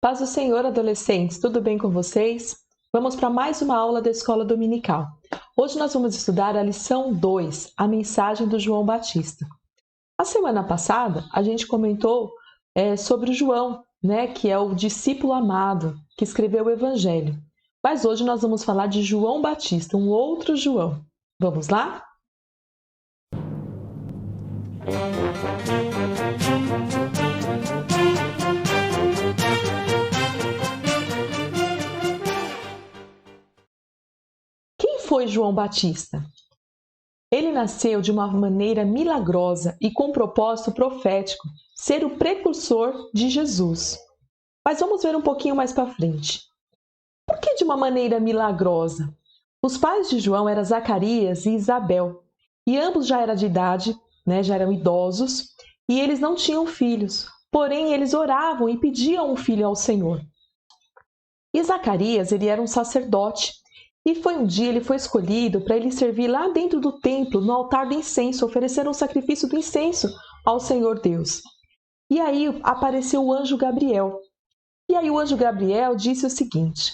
Paz do Senhor, adolescentes, tudo bem com vocês? Vamos para mais uma aula da Escola Dominical. Hoje nós vamos estudar a lição 2, a mensagem do João Batista. A semana passada, a gente comentou sobre o João, que é o discípulo amado, que escreveu o Evangelho. Mas hoje nós vamos falar de João Batista, um outro João. Vamos lá? Quem foi João Batista? Ele nasceu de uma maneira milagrosa e com propósito profético, ser o precursor de Jesus. Mas vamos ver um pouquinho mais para frente. Por que de uma maneira milagrosa? Os pais de João eram Zacarias e Isabel, e ambos já eram de idade, já eram idosos, e eles não tinham filhos, porém eles oravam e pediam um filho ao Senhor. E Zacarias, ele era um sacerdote, e um dia ele foi escolhido para ele servir lá dentro do templo, no altar do incenso, oferecer um sacrifício do incenso ao Senhor Deus. E aí apareceu o anjo Gabriel. E aí o anjo Gabriel disse o seguinte: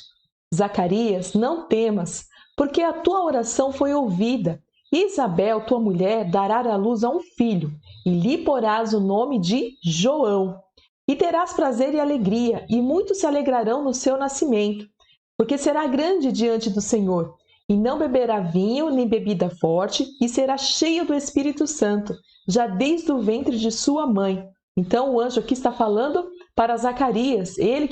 Zacarias, não temas, porque a tua oração foi ouvida. E Isabel, tua mulher, dará à luz a um filho, e lhe porás o nome de João. E terás prazer e alegria, e muitos se alegrarão no seu nascimento, porque será grande diante do Senhor, e não beberá vinho nem bebida forte, e será cheio do Espírito Santo, já desde o ventre de sua mãe. Então o anjo aqui está falando para Zacarias, ele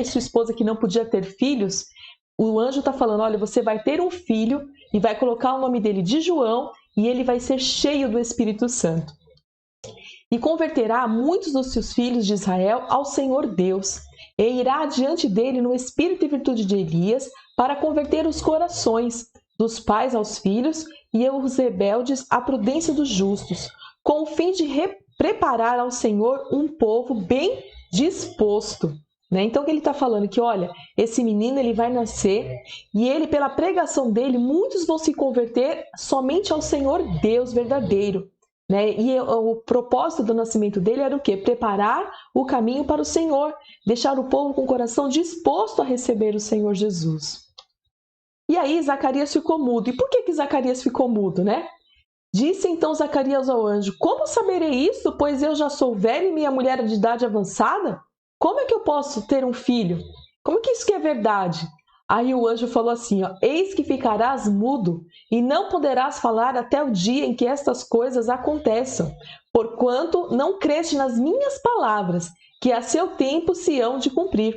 e sua esposa que não podia ter filhos, o anjo está falando, olha, você vai ter um filho e vai colocar o nome dele de João, e ele vai ser cheio do Espírito Santo. E converterá muitos dos seus filhos de Israel ao Senhor Deus, e irá diante dele no espírito e virtude de Elias, para converter os corações dos pais aos filhos e os rebeldes à prudência dos justos, com o fim de preparar ao Senhor um povo bem disposto. Então, ele está falando que, olha, esse menino ele vai nascer e ele, pela pregação dele, muitos vão se converter somente ao Senhor Deus verdadeiro. E o propósito do nascimento dele era o quê? Preparar o caminho para o Senhor, deixar o povo com o coração disposto a receber o Senhor Jesus. E aí Zacarias ficou mudo. E por que Zacarias ficou mudo, Disse então Zacarias ao anjo: como saberei isso, pois eu já sou velho e minha mulher é de idade avançada? Como é que eu posso ter um filho? Como que isso que é verdade? Aí o anjo falou assim, eis que ficarás mudo e não poderás falar até o dia em que estas coisas aconteçam, porquanto não creste nas minhas palavras, que a seu tempo se hão de cumprir.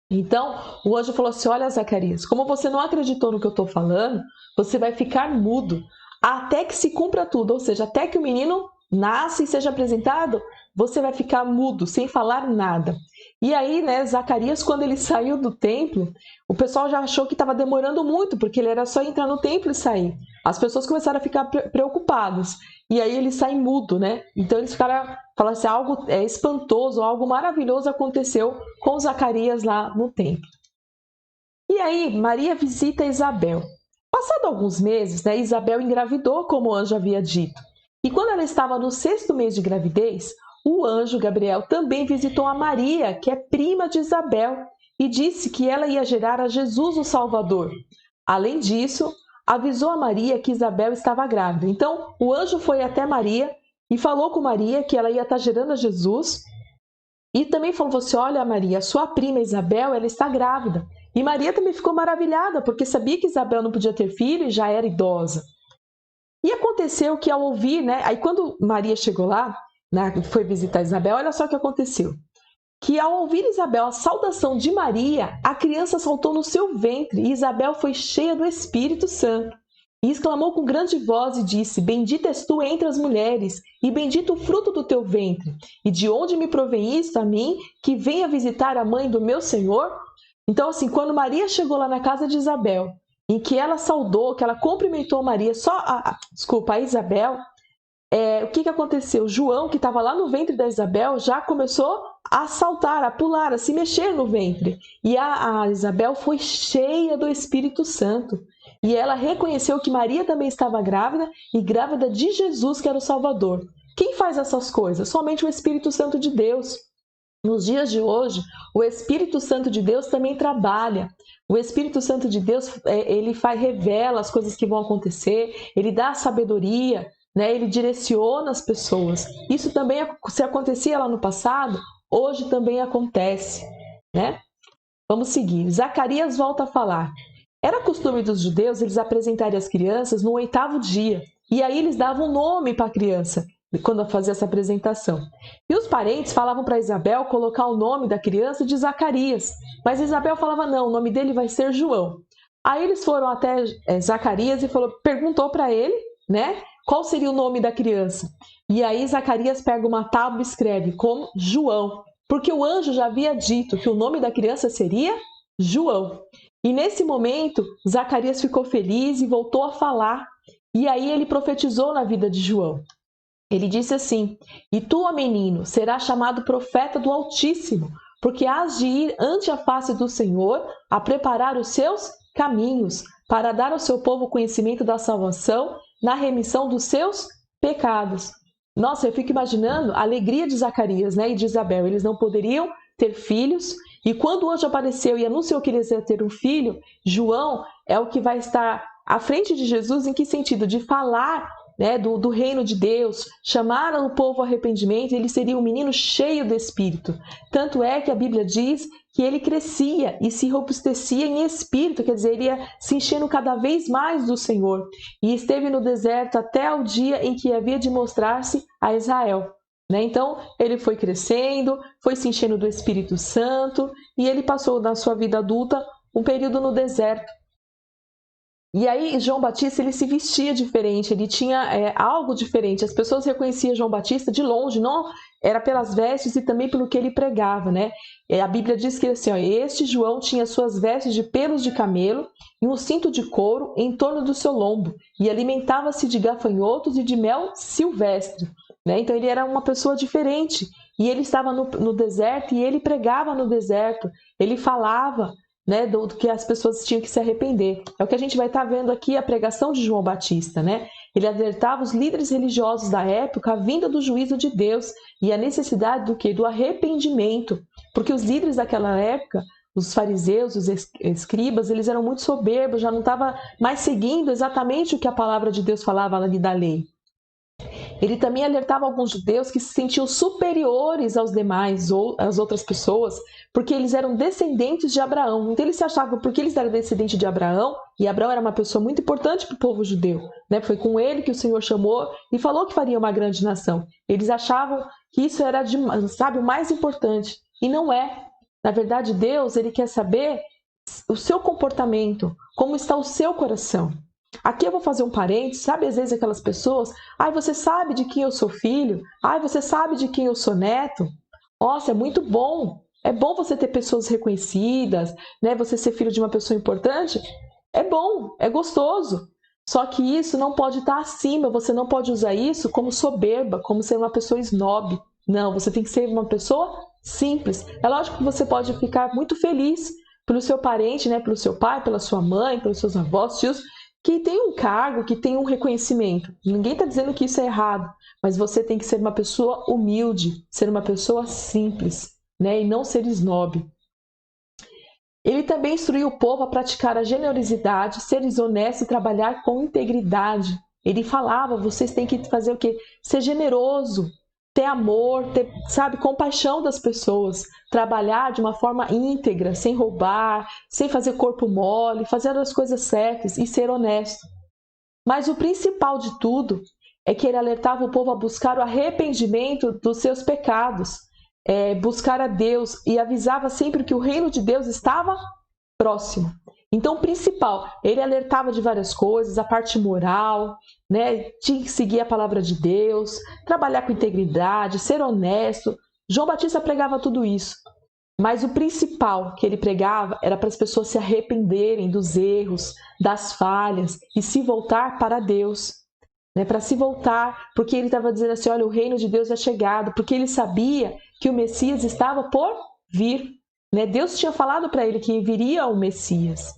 Então, o anjo falou assim, olha Zacarias, como você não acreditou no que eu estou falando, você vai ficar mudo até que se cumpra tudo, ou seja, até que o menino nasça e seja apresentado, você vai ficar mudo, sem falar nada. E aí, Zacarias, quando ele saiu do templo, o pessoal já achou que estava demorando muito, porque ele era só entrar no templo e sair. As pessoas começaram a ficar preocupadas. E aí ele sai mudo, Então eles falaram assim, algo espantoso, algo maravilhoso aconteceu com Zacarias lá no templo. E aí Maria visita Isabel. Passado alguns meses, Isabel engravidou, como o anjo havia dito. E quando ela estava no 6º mês de gravidez, o anjo Gabriel também visitou a Maria, que é prima de Isabel, e disse que ela ia gerar a Jesus o Salvador. Além disso, avisou a Maria que Isabel estava grávida. Então, o anjo foi até Maria e falou com Maria que ela ia estar gerando a Jesus. E também falou assim, olha Maria, sua prima Isabel, ela está grávida. E Maria também ficou maravilhada, porque sabia que Isabel não podia ter filho e já era idosa. E aconteceu que ao ouvir, aí quando Maria chegou lá, foi visitar Isabel, olha só o que aconteceu. Que ao ouvir Isabel a saudação de Maria, a criança saltou no seu ventre e Isabel foi cheia do Espírito Santo. E exclamou com grande voz e disse, bendita és tu entre as mulheres e bendito o fruto do teu ventre. E de onde me provém isto a mim, que venha visitar a mãe do meu Senhor? Então, assim, quando Maria chegou lá na casa de Isabel, em que ela saudou, que ela cumprimentou Maria, a Isabel, o que aconteceu? João, que estava lá no ventre da Isabel, já começou a saltar, a pular, a se mexer no ventre. E a Isabel foi cheia do Espírito Santo. E ela reconheceu que Maria também estava grávida, e grávida de Jesus, que era o Salvador. Quem faz essas coisas? Somente o Espírito Santo de Deus. Nos dias de hoje, o Espírito Santo de Deus também trabalha. O Espírito Santo de Deus, revela as coisas que vão acontecer, ele dá sabedoria, né? Ele direciona as pessoas. Isso também, se acontecia lá no passado, hoje também acontece, né? Vamos seguir. Zacarias volta a falar. Era costume dos judeus eles apresentarem as crianças no 8º dia. E aí eles davam um nome para a criança quando fazia essa apresentação. E os parentes falavam para Isabel colocar o nome da criança de Zacarias. Mas Isabel falava, não, o nome dele vai ser João. Aí eles foram até Zacarias e perguntou para ele, né, qual seria o nome da criança. E aí Zacarias pega uma tábua e escreve como João. Porque o anjo já havia dito que o nome da criança seria João. E nesse momento, Zacarias ficou feliz e voltou a falar. E aí ele profetizou na vida de João. Ele disse assim, e tu, ó menino, serás chamado profeta do Altíssimo, porque hás de ir ante a face do Senhor a preparar os seus caminhos, para dar ao seu povo conhecimento da salvação na remissão dos seus pecados. Nossa, eu fico imaginando a alegria de Zacarias, né, e de Isabel. Eles não poderiam ter filhos, e quando o anjo apareceu e anunciou que eles iam ter um filho, João é o que vai estar à frente de Jesus. Em que sentido? De falar, né, do reino de Deus, chamar o povo ao arrependimento. Ele seria um menino cheio do Espírito. Tanto é que a Bíblia diz que ele crescia e se robustecia em espírito, quer dizer, ele ia se enchendo cada vez mais do Senhor. E esteve no deserto até o dia em que havia de mostrar-se a Israel. Né? Então, ele foi crescendo, foi se enchendo do Espírito Santo e ele passou na sua vida adulta um período no deserto. E aí, João Batista, ele se vestia diferente, ele tinha algo diferente. As pessoas reconheciam João Batista de longe, não era pelas vestes e também pelo que ele pregava, né? A Bíblia diz que assim, ó, este João tinha suas vestes de pelos de camelo e um cinto de couro em torno do seu lombo e alimentava-se de gafanhotos e de mel silvestre, né? Então, ele era uma pessoa diferente e ele estava no deserto e ele pregava no deserto, ele falava, né, do que as pessoas tinham que se arrepender. É o que a gente vai estar vendo aqui, a pregação de João Batista, né? Ele alertava os líderes religiosos da época a vinda do juízo de Deus e a necessidade do quê? Do arrependimento. Porque os líderes daquela época, os fariseus, os escribas, eles eram muito soberbos, já não estavam mais seguindo exatamente o que a palavra de Deus falava ali da lei. Ele também alertava alguns judeus que se sentiam superiores aos demais ou às outras pessoas, porque eles eram descendentes de Abraão. Então eles se achavam, porque eles eram descendentes de Abraão, e Abraão era uma pessoa muito importante para o povo judeu, né? Foi com ele que o Senhor chamou e falou que faria uma grande nação. Eles achavam que isso era, o mais importante, e não é. Na verdade, Deus, ele quer saber o seu comportamento, como está o seu coração. Aqui eu vou fazer um parênteses, sabe, às vezes aquelas pessoas, você sabe de quem eu sou filho? Você sabe de quem eu sou neto? Nossa, é muito bom. É bom você ter pessoas reconhecidas, né? Você ser filho de uma pessoa importante. É bom, é gostoso. Só que isso não pode estar acima, você não pode usar isso como soberba, como ser uma pessoa snob. Não, você tem que ser uma pessoa simples. É lógico que você pode ficar muito feliz pelo seu parente, né? Pelo seu pai, pela sua mãe, pelos seus avós, tios, que tem um cargo, que tem um reconhecimento. Ninguém está dizendo que isso é errado, mas você tem que ser uma pessoa humilde, ser uma pessoa simples, né? E não ser snob. Ele também instruiu o povo a praticar a generosidade, ser honesto e trabalhar com integridade. Ele falava, vocês têm que fazer o quê? Ser generoso, ter amor, ter, compaixão das pessoas, trabalhar de uma forma íntegra, sem roubar, sem fazer corpo mole, fazer as coisas certas e ser honesto. Mas o principal de tudo é que ele alertava o povo a buscar o arrependimento dos seus pecados, buscar a Deus, e avisava sempre que o reino de Deus estava próximo. Então, o principal, ele alertava de várias coisas, a parte moral, né? Tinha que seguir a palavra de Deus, trabalhar com integridade, ser honesto. João Batista pregava tudo isso. Mas o principal que ele pregava era para as pessoas se arrependerem dos erros, das falhas e se voltar para Deus. Né? Para se voltar, porque ele estava dizendo assim, olha, o reino de Deus é chegado, porque ele sabia que o Messias estava por vir. Né? Deus tinha falado para ele que viria o Messias.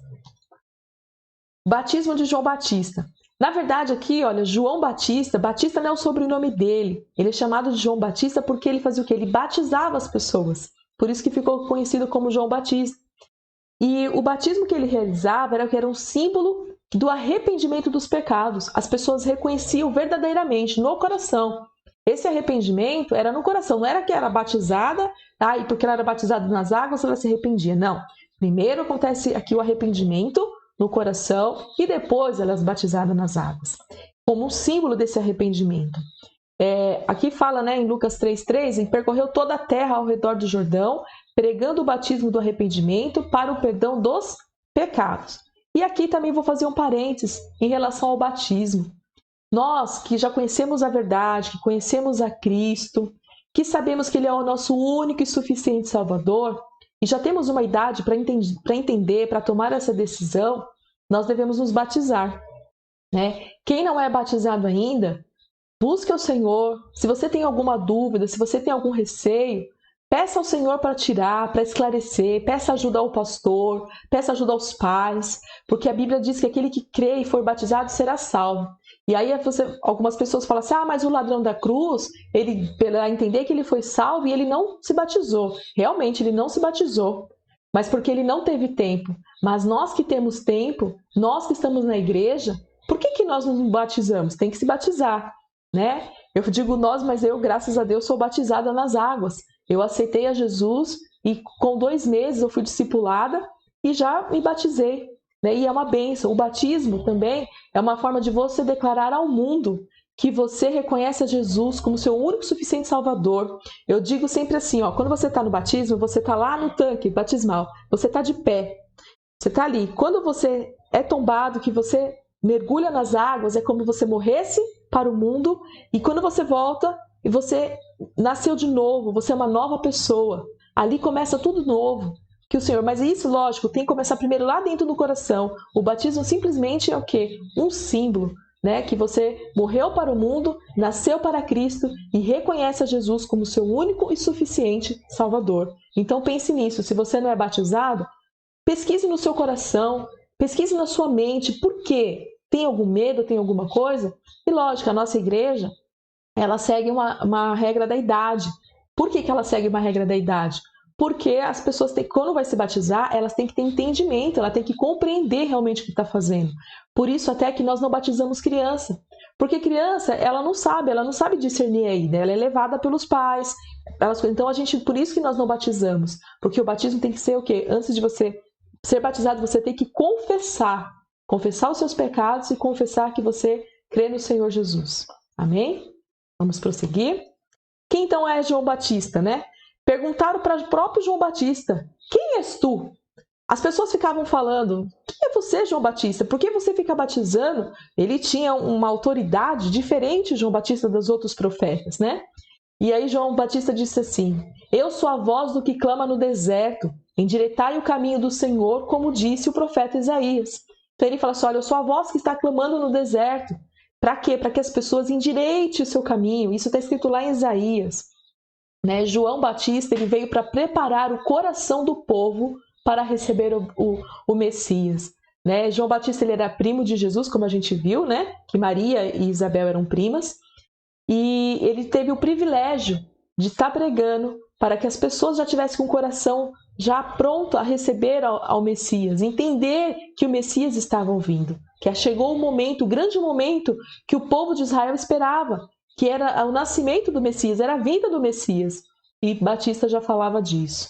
Batismo de João Batista. Na verdade, aqui, olha, João Batista, Batista não é o sobrenome dele. Ele é chamado de João Batista porque ele fazia o quê? Ele batizava as pessoas. Por isso que ficou conhecido como João Batista. E o batismo que ele realizava era um símbolo do arrependimento dos pecados. As pessoas reconheciam verdadeiramente no coração. Esse arrependimento era no coração, não era que era batizada, e porque ela era batizada nas águas, ela se arrependia. Não. Primeiro acontece aqui o arrependimento no coração e depois ela é batizada nas águas, como um símbolo desse arrependimento. Aqui fala, em Lucas 3,3, e percorreu toda a terra ao redor do Jordão, pregando o batismo do arrependimento para o perdão dos pecados. E aqui também vou fazer um parênteses em relação ao batismo. Nós que já conhecemos a verdade, que conhecemos a Cristo, que sabemos que Ele é o nosso único e suficiente Salvador, e já temos uma idade para entender, para tomar essa decisão, nós devemos nos batizar. Quem não é batizado ainda, busque ao Senhor. Se você tem alguma dúvida, se você tem algum receio, peça ao Senhor para tirar, para esclarecer, peça ajuda ao pastor, peça ajuda aos pais, porque a Bíblia diz que aquele que crê e for batizado será salvo. E aí algumas pessoas falam assim, mas o ladrão da cruz, ele, para entender que ele foi salvo, e ele não se batizou. Realmente, ele não se batizou, mas porque ele não teve tempo. Mas nós que temos tempo, nós que estamos na igreja, por que nós nos batizamos? Tem que se batizar, Eu digo nós, mas eu, graças a Deus, sou batizada nas águas. Eu aceitei a Jesus e com 2 meses eu fui discipulada e já me batizei. E é uma bênção. O batismo também é uma forma de você declarar ao mundo que você reconhece a Jesus como seu único e suficiente Salvador. Eu digo sempre assim, quando você está no batismo, você está lá no tanque batismal, você está de pé, você está ali. Quando você é tombado, que você mergulha nas águas, é como se você morresse para o mundo, e quando você volta, e você nasceu de novo, você é uma nova pessoa. Ali começa tudo novo. Que o Senhor, mas isso, lógico, tem que começar primeiro lá dentro do coração. O batismo simplesmente é o quê? Um símbolo, que você morreu para o mundo, nasceu para Cristo e reconhece a Jesus como seu único e suficiente Salvador. Então pense nisso. Se você não é batizado, pesquise no seu coração, pesquise na sua mente. Por quê? Tem algum medo? Tem alguma coisa? E lógico, a nossa igreja, ela segue uma regra da idade. Por que ela segue uma regra da idade? Porque as pessoas, quando vai se batizar, elas têm que ter entendimento, ela tem que compreender realmente o que está fazendo. Por isso até que nós não batizamos criança. Porque criança, ela não sabe discernir ainda, ela é levada pelos pais. Então, por isso que nós não batizamos. Porque o batismo tem que ser o quê? Antes de você ser batizado, você tem que confessar os seus pecados e confessar que você crê no Senhor Jesus. Amém? Vamos prosseguir? Quem então é João Batista, Perguntaram para o próprio João Batista, quem és tu? As pessoas ficavam falando, quem é você, João Batista? Por que você fica batizando? Ele tinha uma autoridade diferente, João Batista, dos outros profetas, E aí João Batista disse assim, eu sou a voz do que clama no deserto, endireitai o caminho do Senhor, como disse o profeta Isaías. Então ele fala assim, olha, eu sou a voz que está clamando no deserto. Para quê? Para que as pessoas endireitem o seu caminho. Isso está escrito lá em Isaías. João Batista, ele veio para preparar o coração do povo para receber o Messias. João Batista, ele era primo de Jesus, como a gente viu, que Maria e Isabel eram primas, e ele teve o privilégio de estar pregando para que as pessoas já tivessem com o coração já pronto a receber ao Messias, entender que o Messias estava vindo, que chegou o grande momento que o povo de Israel esperava, que era o nascimento do Messias, era a vinda do Messias. E Batista já falava disso.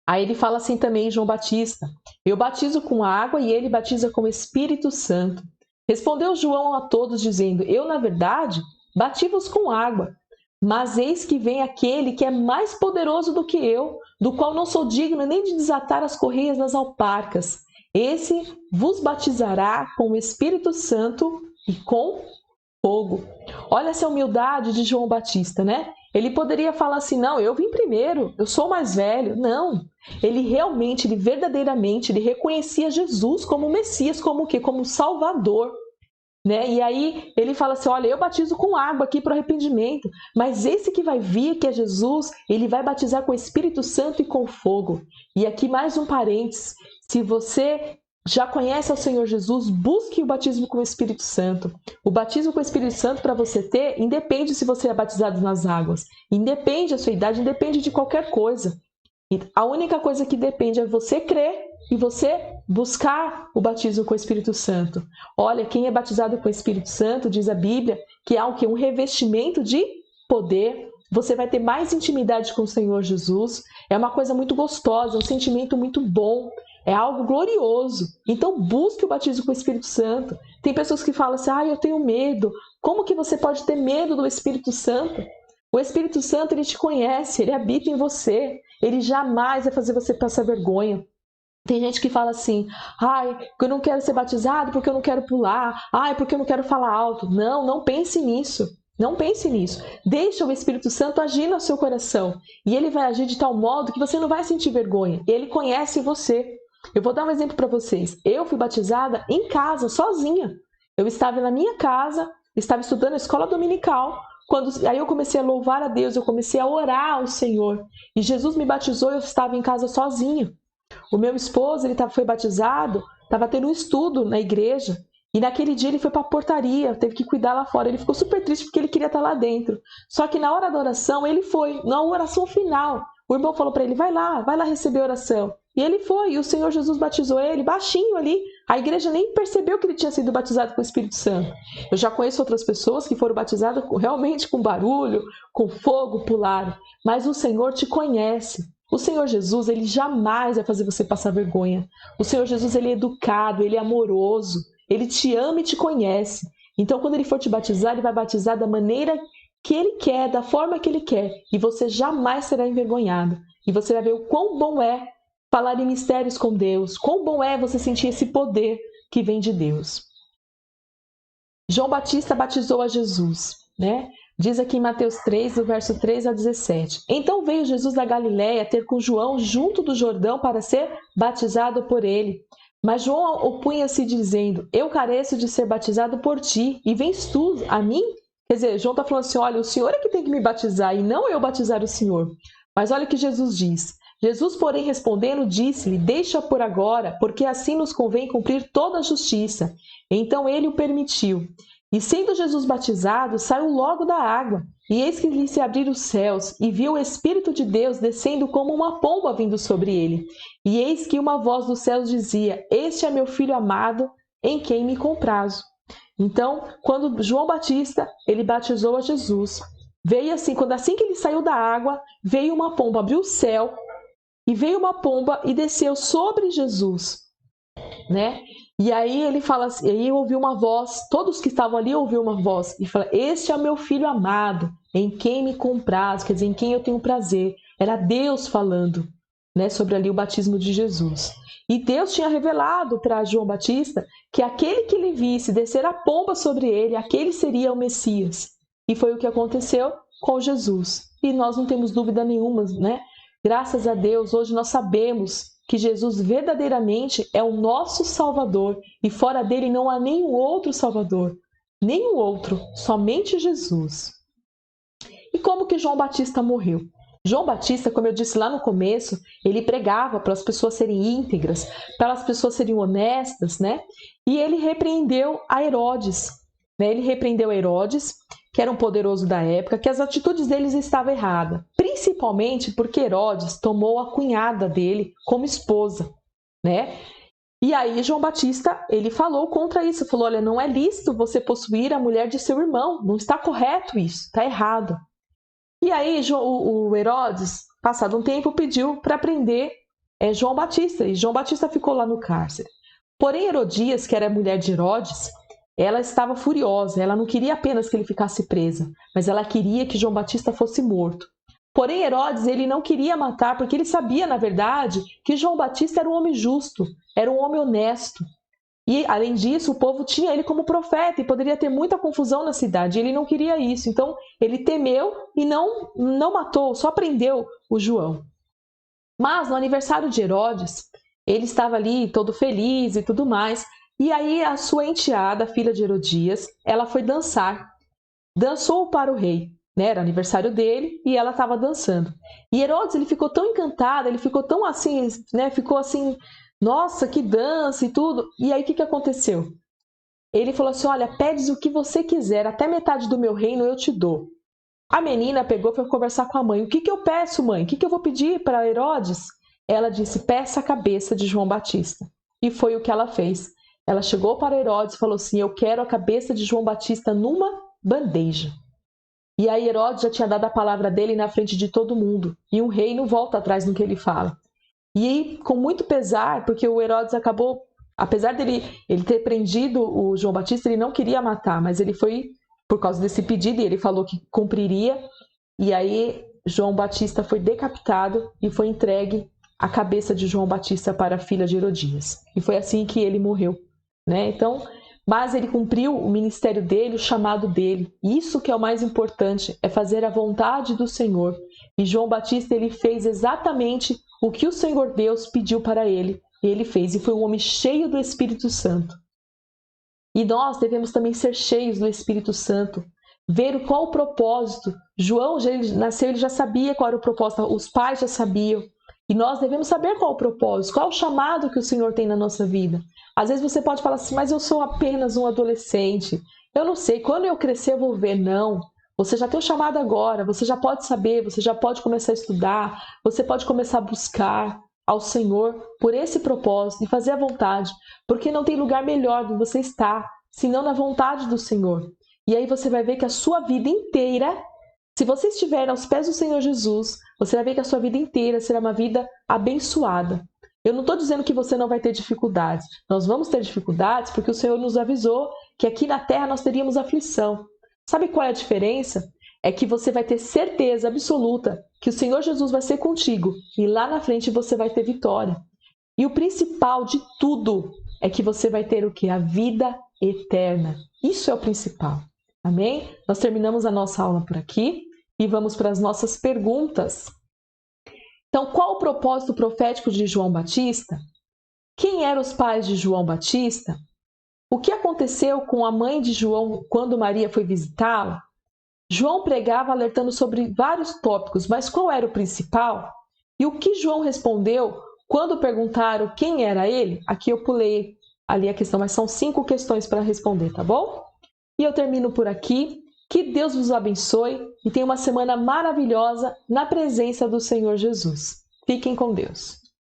Aí ele fala assim também, João Batista, eu batizo com água e ele batiza com o Espírito Santo. Respondeu João a todos dizendo, eu na verdade bati-vos com água, mas eis que vem aquele que é mais poderoso do que eu, do qual não sou digno nem de desatar as correias das alparcas. Esse vos batizará com o Espírito Santo e com fogo. Olha essa humildade de João Batista, Ele poderia falar assim, não, eu vim primeiro, eu sou mais velho. Não, ele verdadeiramente, ele reconhecia Jesus como Messias, como o quê? Como Salvador. E aí ele fala assim, olha, eu batizo com água aqui para o arrependimento, mas esse que vai vir, que é Jesus, ele vai batizar com o Espírito Santo e com fogo. E aqui mais um parênteses, se você já conhece ao Senhor Jesus, busque o batismo com o Espírito Santo. O batismo com o Espírito Santo, para você ter, independe se você é batizado nas águas, independe da sua idade, independe de qualquer coisa. E a única coisa que depende é você crer e você buscar o batismo com o Espírito Santo. Olha, quem é batizado com o Espírito Santo, diz a Bíblia, que há um revestimento de poder. Você vai ter mais intimidade com o Senhor Jesus. É uma coisa muito gostosa, um sentimento muito bom. É algo glorioso. Então busque o batismo com o Espírito Santo. Tem pessoas que falam assim, eu tenho medo. Como que você pode ter medo do Espírito Santo? O Espírito Santo, ele te conhece, ele habita em você. Ele jamais vai fazer você passar vergonha. Tem gente que fala assim, eu não quero ser batizado porque eu não quero pular. Porque eu não quero falar alto. Não pense nisso. Não pense nisso. Deixa o Espírito Santo agir no seu coração. E ele vai agir de tal modo que você não vai sentir vergonha. Ele conhece você. Eu vou dar um exemplo para vocês. Eu fui batizada em casa, sozinha. Eu estava na minha casa, estava estudando a escola dominical. Aí eu comecei a louvar a Deus, eu comecei a orar ao Senhor. E Jesus me batizou e eu estava em casa sozinha. O meu esposo, ele foi batizado, estava tendo um estudo na igreja. E naquele dia ele foi para a portaria, teve que cuidar lá fora. Ele ficou super triste porque ele queria estar lá dentro. Só que na hora da oração, ele foi. Na oração final, o irmão falou para ele, vai lá receber a oração. E ele foi, e o Senhor Jesus batizou ele, baixinho ali. A igreja nem percebeu que ele tinha sido batizado com o Espírito Santo. Eu já conheço outras pessoas que foram batizadas realmente com barulho, com fogo, pularam. Mas o Senhor te conhece. O Senhor Jesus, ele jamais vai fazer você passar vergonha. O Senhor Jesus, ele é educado, ele é amoroso. Ele te ama e te conhece. Então, quando ele for te batizar, ele vai batizar da maneira que ele quer, da forma que ele quer. E você jamais será envergonhado. E você vai ver o quão bom é falar em mistérios com Deus. Quão bom é você sentir esse poder que vem de Deus. João Batista batizou a Jesus, né? Diz aqui em Mateus 3, do verso 3 a 17. Então veio Jesus da Galiléia ter com João junto do Jordão para ser batizado por ele. Mas João opunha-se dizendo, eu careço de ser batizado por ti, e vens tu a mim? Quer dizer, João está falando assim, olha, o Senhor é que tem que me batizar, e não eu batizar o Senhor. Mas olha o que Jesus diz. Jesus, porém, respondendo, disse-lhe, deixa por agora, porque assim nos convém cumprir toda a justiça. Então ele o permitiu. E sendo Jesus batizado, saiu logo da água. E eis que lhe se abriram os céus, e viu o Espírito de Deus descendo como uma pomba vindo sobre ele. E eis que uma voz dos céus dizia, este é meu Filho amado, em quem me comprazo. Então, quando João Batista, ele batizou a Jesus, veio assim, assim que ele saiu da água, veio uma pomba, abriu o céu, e veio uma pomba e desceu sobre Jesus, né? E aí ele fala assim, aí ouviu uma voz, todos que estavam ali ouviram uma voz, e fala, este é o meu Filho amado, em quem me comprazo, quer dizer, em quem eu tenho prazer. Era Deus falando, né, sobre ali o batismo de Jesus. E Deus tinha revelado para João Batista que aquele que ele visse descer a pomba sobre ele, aquele seria o Messias. E foi o que aconteceu com Jesus. E nós não temos dúvida nenhuma, né? Graças a Deus, hoje nós sabemos que Jesus verdadeiramente é o nosso Salvador e fora dele não há nenhum outro Salvador, nenhum outro, somente Jesus. E como que João Batista morreu? João Batista, como eu disse lá no começo, ele pregava para as pessoas serem íntegras, para as pessoas serem honestas, né? E ele repreendeu a Herodes, né? Ele repreendeu a Herodes, que era um poderoso da época, que as atitudes deles estavam erradas, principalmente porque Herodes tomou a cunhada dele como esposa, né? E aí João Batista, ele falou contra isso, falou, olha, não é lícito você possuir a mulher de seu irmão, não está correto isso, está errado. E aí o Herodes, passado um tempo, pediu para prender João Batista, e João Batista ficou lá no cárcere. Porém, Herodias, que era a mulher de Herodes, ela estava furiosa, ela não queria apenas que ele ficasse presa, mas ela queria que João Batista fosse morto. Porém, Herodes, ele não queria matar, porque ele sabia, na verdade, que João Batista era um homem justo, era um homem honesto. E, além disso, o povo tinha ele como profeta e poderia ter muita confusão na cidade. Ele não queria isso. Então, ele temeu e não matou, só prendeu o João. Mas, no aniversário de Herodes, ele estava ali todo feliz e tudo mais. E aí, a sua enteada, a filha de Herodias, ela foi dançar. Dançou para o rei. Né? Era aniversário dele e ela estava dançando. E Herodes, ele ficou tão encantado, ele ficou tão assim, né? Ficou assim... Nossa, que dança e tudo. E aí o que aconteceu? Ele falou assim, olha, pedes o que você quiser, até metade do meu reino eu te dou. A menina pegou e foi conversar com a mãe. O que eu peço, mãe? O que eu vou pedir para Herodes? Ela disse, peça a cabeça de João Batista. E foi o que ela fez. Ela chegou para Herodes e falou assim, eu quero a cabeça de João Batista numa bandeja. E aí Herodes já tinha dado a palavra dele na frente de todo mundo. E um rei não volta atrás no que ele fala. E com muito pesar, porque o Herodes acabou, apesar dele ele ter prendido o João Batista, ele não queria matar, mas ele foi por causa desse pedido e ele falou que cumpriria. E aí João Batista foi decapitado e foi entregue a cabeça de João Batista para a filha de Herodias. E foi assim que ele morreu, né? Então, mas ele cumpriu o ministério dele, o chamado dele. Isso que é o mais importante, é fazer a vontade do Senhor. E João Batista, ele fez exatamente o que o Senhor Deus pediu para ele. Ele fez, e foi um homem cheio do Espírito Santo. E nós devemos também ser cheios do Espírito Santo, ver qual o propósito. João, ele nasceu, ele já sabia qual era o propósito, os pais já sabiam. E nós devemos saber qual o propósito, qual o chamado que o Senhor tem na nossa vida. Às vezes você pode falar assim, mas eu sou apenas um adolescente. Eu não sei, quando eu crescer eu vou ver. Não. Você já tem um chamado agora, você já pode saber, você já pode começar a estudar, você pode começar a buscar ao Senhor por esse propósito e fazer a vontade, porque não tem lugar melhor onde você está, senão na vontade do Senhor. E aí você vai ver que a sua vida inteira, se você estiver aos pés do Senhor Jesus, você vai ver que a sua vida inteira será uma vida abençoada. Eu não estou dizendo que você não vai ter dificuldades. Nós vamos ter dificuldades porque o Senhor nos avisou que aqui na terra nós teríamos aflição. Sabe qual é a diferença? É que você vai ter certeza absoluta que o Senhor Jesus vai ser contigo e lá na frente você vai ter vitória. E o principal de tudo é que você vai ter o quê? A vida eterna. Isso é o principal. Amém? Nós terminamos a nossa aula por aqui e vamos para as nossas perguntas. Então, qual o propósito profético de João Batista? Quem eram os pais de João Batista? O que aconteceu com a mãe de João quando Maria foi visitá-la? João pregava alertando sobre vários tópicos, mas qual era o principal? E o que João respondeu quando perguntaram quem era ele? Aqui eu pulei ali a questão, mas são 5 questões para responder, tá bom? E eu termino por aqui. Que Deus vos abençoe e tenha uma semana maravilhosa na presença do Senhor Jesus. Fiquem com Deus.